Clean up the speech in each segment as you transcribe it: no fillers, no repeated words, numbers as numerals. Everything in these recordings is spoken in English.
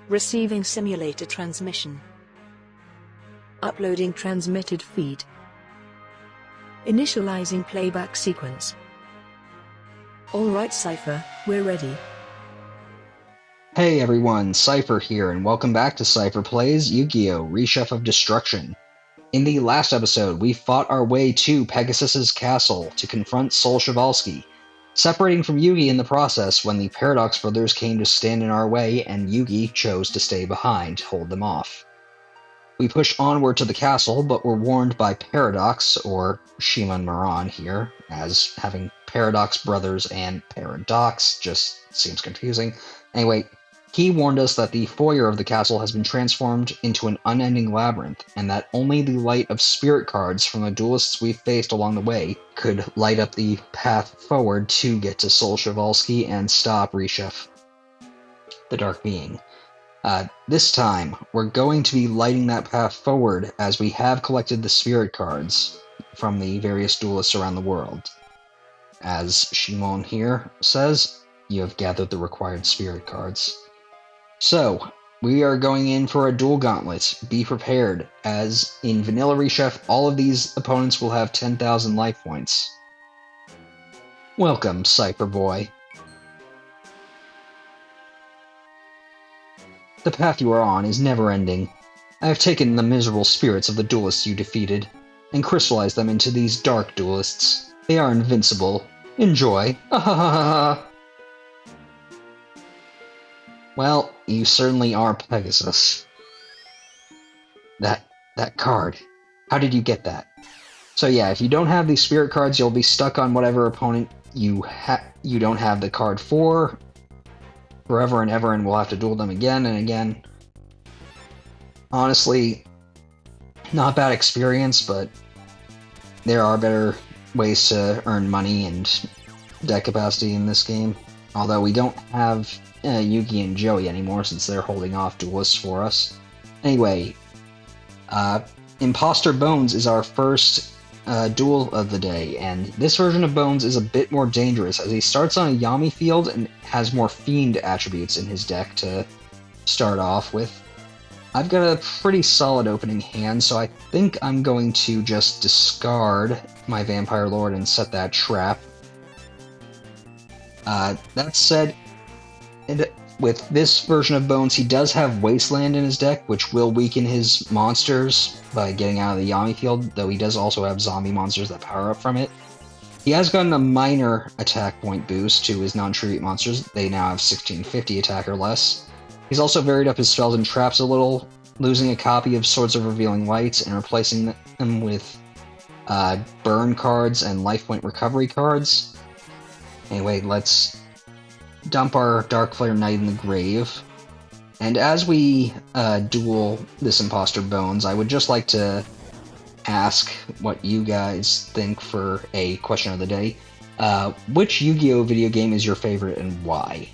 Receiving simulator transmission. Uploading transmitted feed. Initializing playback sequence. Alright Seipher, we're ready. Hey everyone, Seipher here, and welcome back to Seipher Plays Yugioh, Reshef of Destruction. In the last episode, we fought our way to Pegasus's castle to confront Sol Chevalsky, separating from Yugi in the process when the Paradox brothers came to stand in our way and Yugi chose to stay behind to hold them off. We pushed onward to the castle, but were warned by Paradox, or Shimon Moran here, as having Paradox brothers and Paradox just seems confusing. Anyway, he warned us that the foyer of the castle has been transformed into an unending labyrinth, and that only the light of spirit cards from the duelists we faced along the way could light up the path forward to get to Sol Chevalsky and stop Reshef, the Dark Being. This time, we're going to be lighting that path forward as we have collected the spirit cards from the various duelists around the world. As Shimon here says, you have gathered the required spirit cards. So, we are going in for a duel gauntlet. Be prepared, as in Vanilla Reshef, all of these opponents will have 10,000 life points. Welcome, Seipher Boy. The path you are on is never-ending. I have taken the miserable spirits of the duelists you defeated, and crystallized them into these dark duelists. They are invincible. Enjoy. Well, you certainly are Pegasus. That card. How did you get that? So yeah, if you don't have these spirit cards, you'll be stuck on whatever opponent you don't have the card for, forever and ever, and we'll have to duel them again and again. Honestly, not bad experience, but there are better ways to earn money and deck capacity in this game. Although we don't have Yugi and Joey anymore since they're holding off duelists for us. Anyway, Imposter Bones is our first duel of the day, and this version of Bones is a bit more dangerous as he starts on a Yami field and has more Fiend attributes in his deck to start off with. I've got a pretty solid opening hand, so I think I'm going to just discard my Vampire Lord and set that trap. That said, with this version of Bones, he does have Wasteland in his deck, which will weaken his monsters by getting out of the Yami field, though he does also have zombie monsters that power up from it. He has gotten a minor attack point boost to his non-tribute monsters. They now have 1650 attack or less. He's also varied up his spells and traps a little, losing a copy of Swords of Revealing Light and replacing them with burn cards and life point recovery cards. Anyway, let's dump our Dark Flare Knight in the grave. And as we duel this Imposter Bones, I would just like to ask what you guys think for a question of the day. Which Yu-Gi-Oh video game is your favorite and why?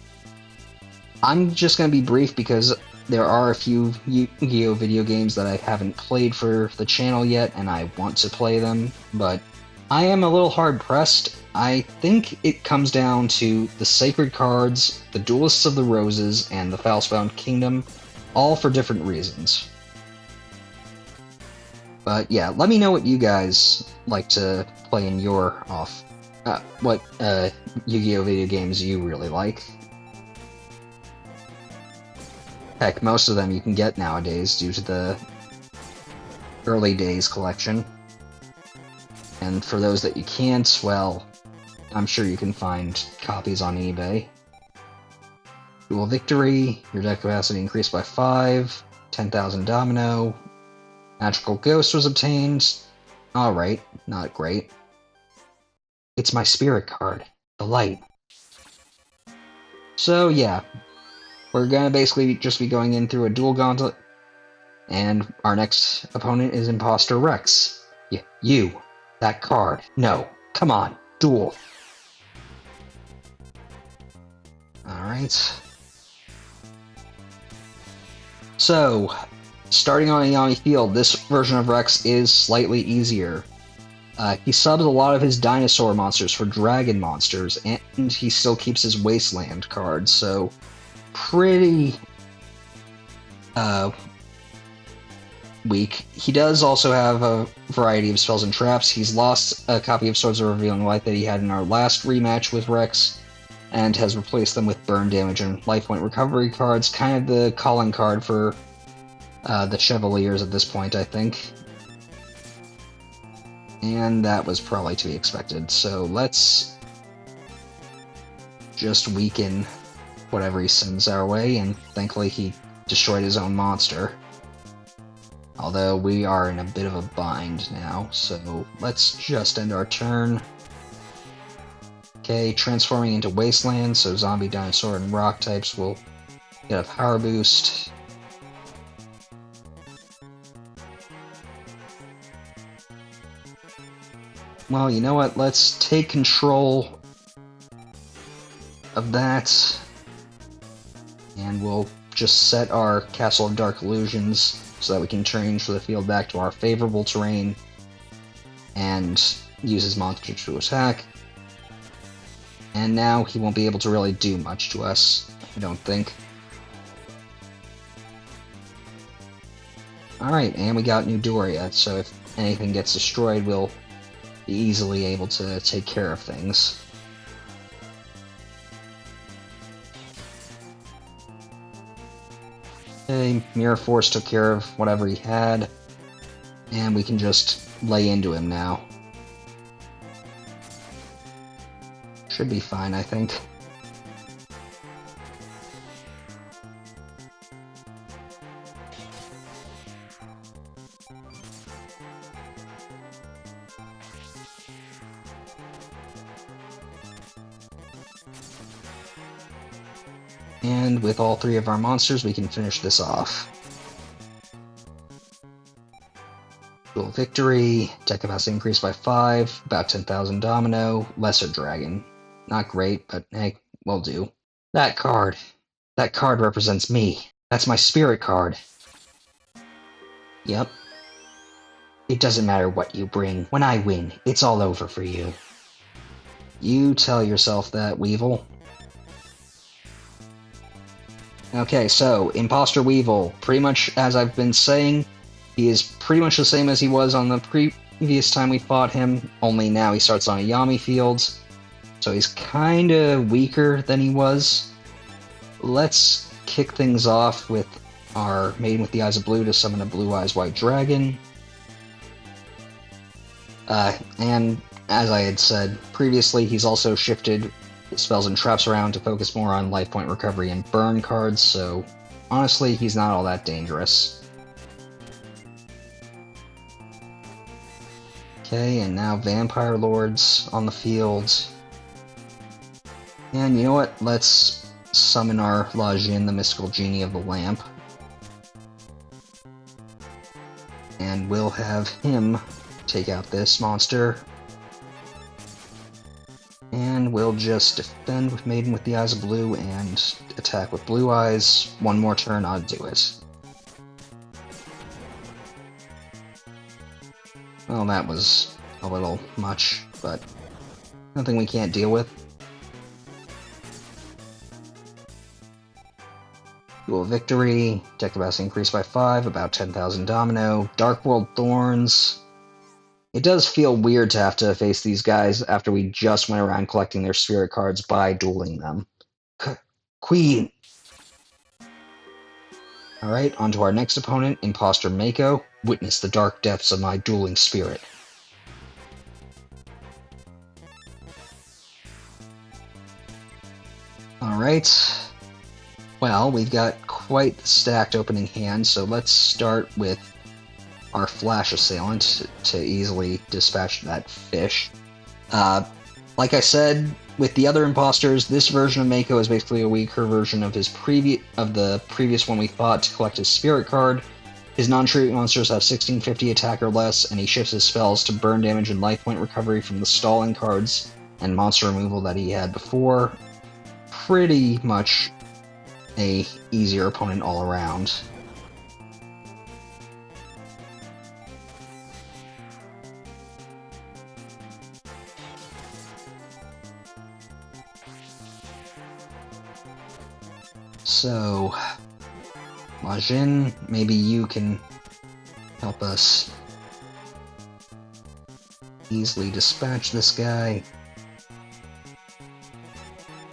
I'm just going to be brief because there are a few Yu-Gi-Oh video games that I haven't played for the channel yet, and I want to play them, but I am a little hard-pressed. I think it comes down to the Sacred Cards, the Duelists of the Roses, and the Foulsbound Kingdom, all for different reasons. But yeah, let me know what you guys like to play in your what Yu-Gi-Oh video games you really like. Heck, most of them you can get nowadays due to the early days collection. And for those that you can't, well, I'm sure you can find copies on eBay. Duel Victory, your deck capacity increased by 5, 10,000 Domino, Magical Ghost was obtained. Alright, not great. It's my spirit card, the light. So yeah, we're gonna basically just be going in through a duel gauntlet, and our next opponent is Imposter Rex. You, that card. No, come on, duel. Alright. So, starting on a Yami field, this version of Rex is slightly easier. He subs a lot of his dinosaur monsters for dragon monsters, and he still keeps his Wasteland cards, so pretty weak. He does also have a variety of spells and traps. He's lost a copy of Swords of Revealing Light that he had in our last rematch with Rex, and has replaced them with burn damage and life point recovery cards, kind of the calling card for the Chevaliers at this point, I think. And that was probably to be expected, so let's just weaken whatever he sends our way, and thankfully he destroyed his own monster. Although we are in a bit of a bind now, so let's just end our turn. Okay, transforming into Wasteland, so Zombie, Dinosaur, and Rock types will get a power boost. Well, you know what? Let's take control of that, and we'll just set our Castle of Dark Illusions so that we can change the field back to our favorable terrain and use his monster to attack. And now he won't be able to really do much to us, I don't think. Alright, and we got New Doria, so if anything gets destroyed, we'll be easily able to take care of things. Okay, Mirror Force took care of whatever he had, and we can just lay into him now. Should be fine, I think. And with all three of our monsters, we can finish this off. Dual Victory, attack capacity increased by 5, about 10,000 Domino, Lesser Dragon. Not great, but hey, will do. That card represents me. That's my spirit card. Yep. It doesn't matter what you bring. When I win, it's all over for you. You tell yourself that, Weevil. Okay, so, Imposter Weevil, pretty much as I've been saying, he is pretty much the same as he was on the previous time we fought him, only now he starts on a Yami field, so he's kinda weaker than he was. Let's kick things off with our Maiden with the Eyes of Blue to summon a Blue Eyes White Dragon. And as I had said previously, he's also shifted spells and traps around to focus more on life point recovery and burn cards, so honestly, he's not all that dangerous. Okay, and now Vampire Lords on the field. And you know what? Let's summon our La Jinn, the Mystical Genie of the Lamp. And we'll have him take out this monster. And we'll just defend with Maiden with the Eyes of Blue and attack with Blue Eyes. One more turn, I'll do it. Well, that was a little much, but nothing we can't deal with. Dual Victory, attack capacity increased by 5, about 10,000 Domino, Dark World Thorns. It does feel weird to have to face these guys after we just went around collecting their spirit cards by dueling them. Queen! Alright, on to our next opponent, Imposter Mako. Witness the dark depths of my dueling spirit. Alright. Well, we've got quite the stacked opening hand, so let's start with our Flash Assailant to easily dispatch that fish. Like I said, with the other imposters, this version of Mako is basically a weaker version of the previous one we fought to collect his spirit card. His non-treat monsters have 1650 attack or less, and he shifts his spells to burn damage and life point recovery from the stalling cards and monster removal that he had before. Pretty much a easier opponent all around. So, Majin, maybe you can help us easily dispatch this guy.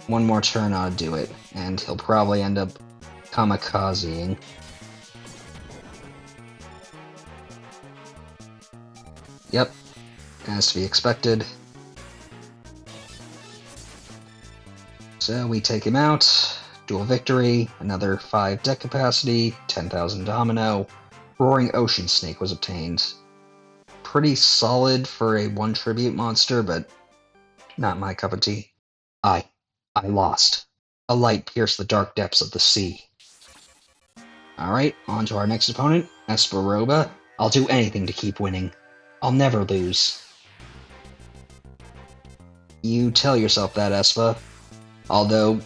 One more turn ought to do it, and he'll probably end up kamikazeing. Yep, as to be expected. So we take him out, dual victory, another 5 deck capacity, 10,000 domino, Roaring Ocean Snake was obtained. Pretty solid for a 1 tribute monster, but not my cup of tea. I lost. A light pierced the dark depths of the sea. Alright, on to our next opponent, Esperoba. I'll do anything to keep winning. I'll never lose. You tell yourself that, Espa. Although,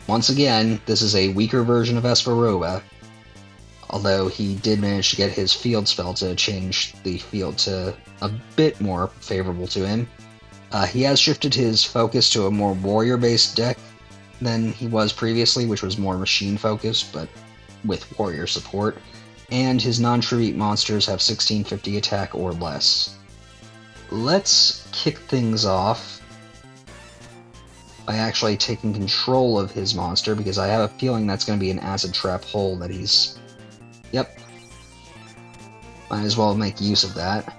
once again, this is a weaker version of Esperoba. Although he did manage to get his field spell to change the field to a bit more favorable to him. He has shifted his focus to a more warrior-based deck than he was previously, which was more machine-focused, but with warrior support. And his non-tribute monsters have 1650 attack or less. Let's kick things off by actually taking control of his monster, because I have a feeling that's going to be an acid trap hole that he's... Yep. Might as well make use of that.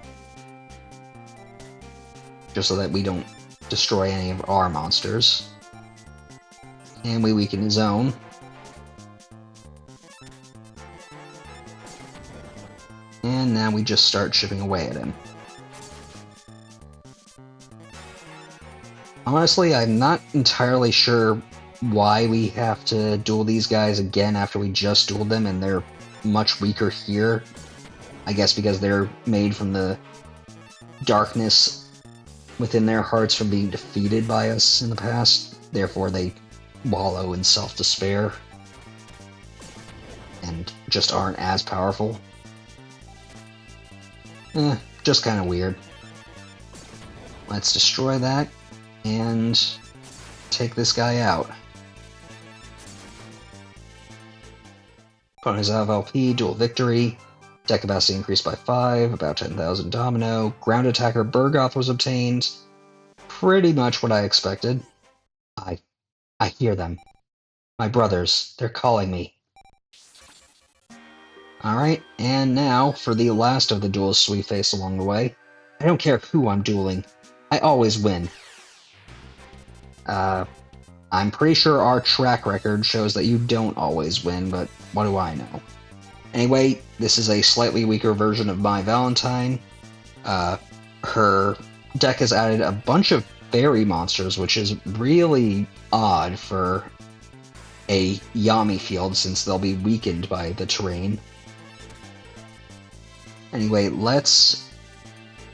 Just so that we don't destroy any of our monsters. And we weaken his own. And now we just start chipping away at him. Honestly, I'm not entirely sure why we have to duel these guys again after we just dueled them and they're much weaker here. I guess because they're made from the darkness within their hearts from being defeated by us in the past. Therefore, they wallow in self-despair and just aren't as powerful. Just kind of weird. Let's destroy that and take this guy out. Opponents have LP, dual victory, deck capacity increased by 5, about 10,000 domino, ground attacker Burgoth was obtained. Pretty much what I expected. I hear them. My brothers, they're calling me. Alright, and now for the last of the duels we face along the way. I don't care who I'm dueling. I always win. I'm pretty sure our track record shows that you don't always win, but what do I know? Anyway, this is a slightly weaker version of My Valentine. Her deck has added a bunch of fairy monsters, which is really odd for a Yami field since they'll be weakened by the terrain. Anyway, let's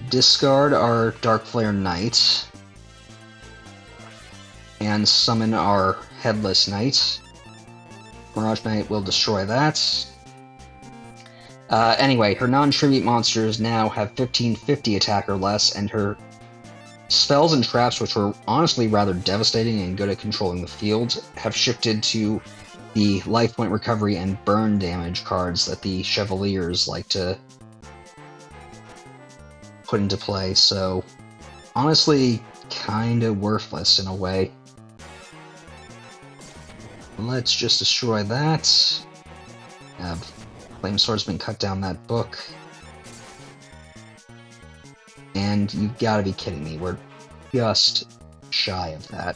discard our Dark Flare Knight and summon our Headless Knight. Mirage Knight will destroy that. Anyway, her non-tribute monsters now have 1550 attack or less, and her spells and traps, which were honestly rather devastating and good at controlling the field, have shifted to the life point recovery and burn damage cards that the chevaliers like to put into play, so honestly, kinda worthless in a way. Let's just destroy that. Flame Sword's been cut down that book. And you've gotta be kidding me, we're just shy of that.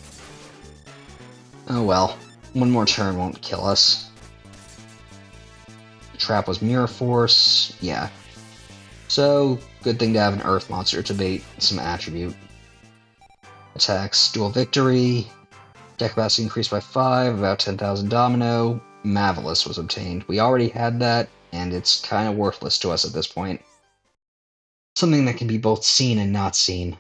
Oh well, one more turn won't kill us. The trap was Mirror Force, yeah. So, good thing to have an Earth monster to bait some attribute. Attacks, dual victory, deck capacity increased by 5, about 10,000 domino, Marvelous was obtained. We already had that, and it's kind of worthless to us at this point. Something that can be both seen and not seen.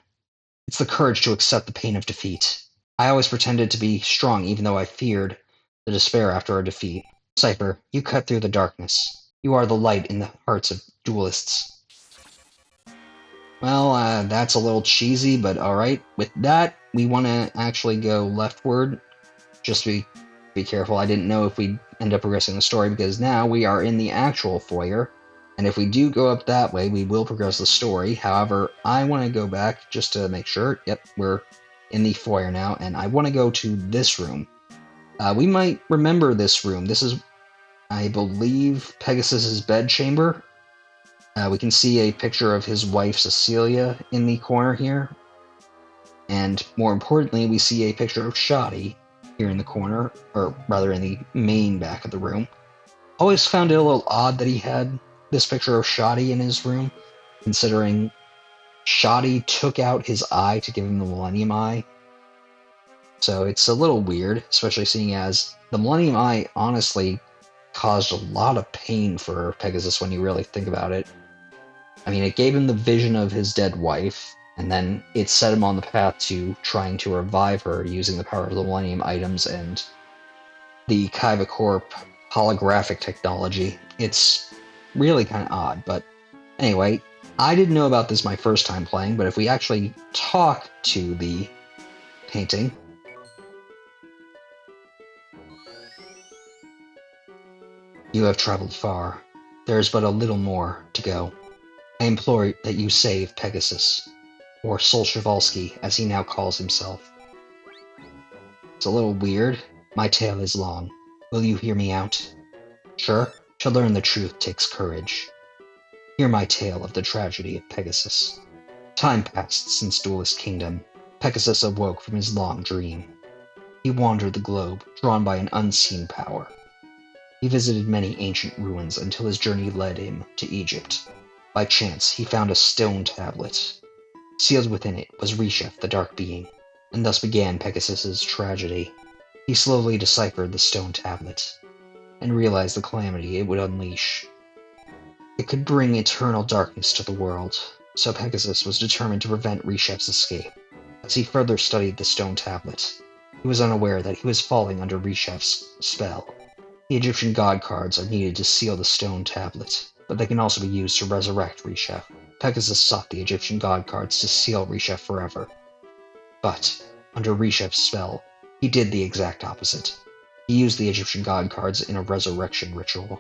It's the courage to accept the pain of defeat. I always pretended to be strong even though I feared the despair after our defeat. Seipher, you cut through the darkness. You are the light in the hearts of duelists. Well, that's a little cheesy, but alright. With that, we want to actually go leftward, just to be be careful. I didn't know if we'd end up progressing the story, because now we are in the actual foyer, and if we do go up that way, we will progress the story. However, I want to go back just to make sure. Yep, we're in the foyer now, and I want to go to this room. We might remember this room. This is, I believe, Pegasus's bedchamber. We can see a picture of his wife Cecilia in the corner here. And more importantly, we see a picture of Shadi here in the corner, or rather in the main back of the room. Always found it a little odd that he had this picture of Shadi in his room, considering Shadi took out his eye to give him the Millennium Eye. So it's a little weird, especially seeing as the Millennium Eye honestly caused a lot of pain for Pegasus when you really think about it. I mean, it gave him the vision of his dead wife, and then it set him on the path to trying to revive her using the power of the Millennium items and the Kaiba Corp holographic technology. It's really kind of odd, but anyway, I didn't know about this my first time playing, but if we actually talk to the painting... You have traveled far. There is but a little more to go. I implore that you save Pegasus, or Sol Chevalsky, as he now calls himself. It's a little weird. My tale is long. Will you hear me out? Sure, to learn the truth takes courage. Hear my tale of the tragedy of Pegasus. Time passed since Duelist Kingdom. Pegasus awoke from his long dream. He wandered the globe, drawn by an unseen power. He visited many ancient ruins until his journey led him to Egypt. By chance, he found a stone tablet. Sealed within it was Reshef, the Dark Being, and thus began Pegasus's tragedy. He slowly deciphered the stone tablet, and realized the calamity it would unleash. It could bring eternal darkness to the world, so Pegasus was determined to prevent Reshef's escape. As he further studied the stone tablet, he was unaware that he was falling under Reshef's spell. The Egyptian god cards are needed to seal the stone tablet, but they can also be used to resurrect Reshef. Pegasus sought the Egyptian god cards to seal Reshef forever. But, under Reshef's spell, he did the exact opposite. He used the Egyptian god cards in a resurrection ritual,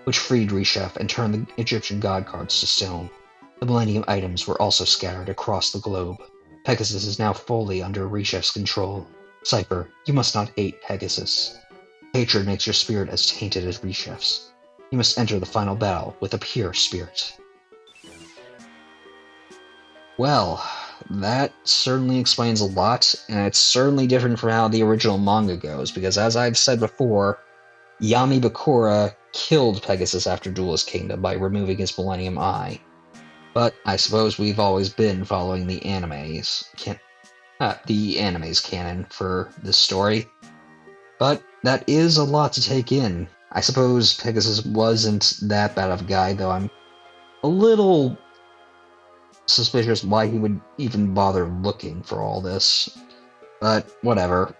which freed Reshef and turned the Egyptian god cards to stone. The Millennium items were also scattered across the globe. Pegasus is now fully under Reshef's control. Seipher, you must not hate Pegasus. Hatred makes your spirit as tainted as Reshef's. You must enter the final battle with a pure spirit. Well, that certainly explains a lot, and it's certainly different from how the original manga goes, because as I've said before, Yami Bakura killed Pegasus after Duelist Kingdom by removing his Millennium Eye. But I suppose we've always been following the anime's canon for this story. But that is a lot to take in. I suppose Pegasus wasn't that bad of a guy, though I'm a little suspicious why he would even bother looking for all this. But whatever.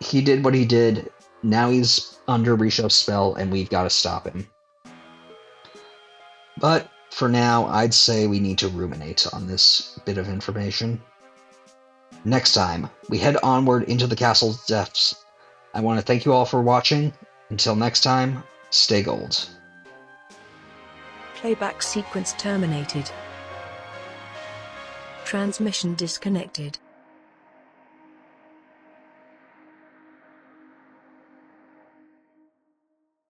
He did what he did. Now he's under Reshef's spell, and we've got to stop him. But for now, I'd say we need to ruminate on this bit of information. Next time, we head onward into the castle's depths. I want to thank you all for watching. Until next time, stay gold. Playback sequence terminated. Transmission disconnected.